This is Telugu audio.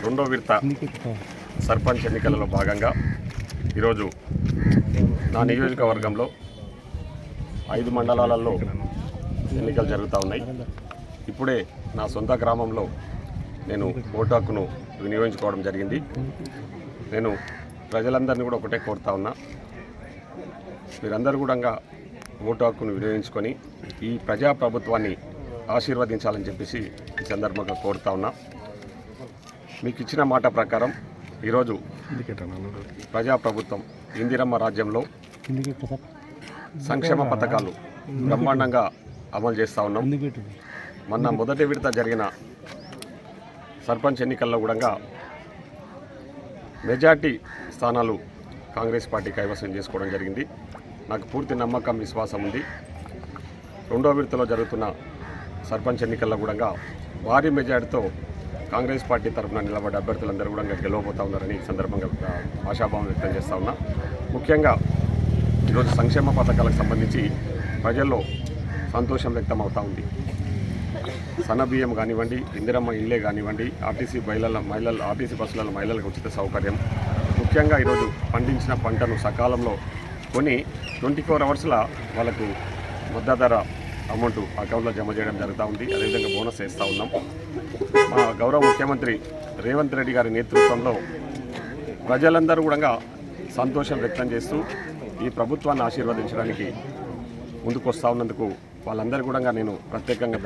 రెండో విడత సర్పంచ్ ఎన్నికలలో భాగంగా ఈరోజు నా నియోజకవర్గంలో 5 మండలాలలో ఎన్నికలు జరుగుతూ ఉన్నాయి. ఇప్పుడే నా సొంత గ్రామంలో నేను ఓటు హక్కును వినియోగించుకోవడం జరిగింది. నేను ప్రజలందరినీ కూడా ఒకటే కోరుతా ఉన్నా, మీరందరూ కూడా ఓటు హక్కును వినియోగించుకొని ఈ ప్రజాప్రభుత్వాన్ని ఆశీర్వదించాలని చెప్పేసి ఈ సందర్భంగా కోరుతా ఉన్నా. మీకు ఇచ్చిన మాట ప్రకారం ఈరోజు ప్రజాప్రభుత్వం ఇందిరమ్మ రాజ్యంలో సంక్షేమ పథకాలు బ్రహ్మాండంగా అమలు చేస్తూ ఉన్నాం. మొన్న మొదటి విడత జరిగిన సర్పంచ్ ఎన్నికల్లో కూడా మెజార్టీ స్థానాలు కాంగ్రెస్ పార్టీ కైవసం చేసుకోవడం జరిగింది. నాకు పూర్తి నమ్మకం, విశ్వాసం ఉంది. రెండో విడతలో జరుగుతున్న సర్పంచ్ ఎన్నికల్లో కూడా భారీ మెజార్టీతో కాంగ్రెస్ పార్టీ తరఫున నిలబడ్డ అభ్యర్థులందరూ కూడా గెలవబోతూ ఉన్నారని ఈ సందర్భంగా ఆశాభావం వ్యక్తం చేస్తూ ఉన్నా. ముఖ్యంగా ఈరోజు సంక్షేమ పథకాలకు సంబంధించి ప్రజల్లో సంతోషం వ్యక్తం అవుతూ ఉంది. సన్నబియ్యం కానివ్వండి, ఇందిరమ్మ ఇళ్ళే కానివ్వండి, ఆర్టీసీ బస్సులలో మహిళలకు ఉచిత సౌకర్యం, ముఖ్యంగా ఈరోజు పండించిన పంటను సకాలంలో కొని 24 అవర్స్లో వాళ్ళకు మద్దతు అమౌంట్ అకౌంట్లో జమ చేయడం జరుగుతూ ఉంది. అదేవిధంగా బోనస్ వేస్తూ ఉన్నాం. మా గౌరవ ముఖ్యమంత్రి రేవంత్ రెడ్డి గారి నేతృత్వంలో ప్రజలందరూ కూడా సంతోషం వ్యక్తం చేస్తూ ఈ ప్రభుత్వాన్ని ఆశీర్వదించడానికి ముందుకు వస్తూ ఉన్నందుకు వాళ్ళందరూ కూడా నేను ప్రత్యేకంగా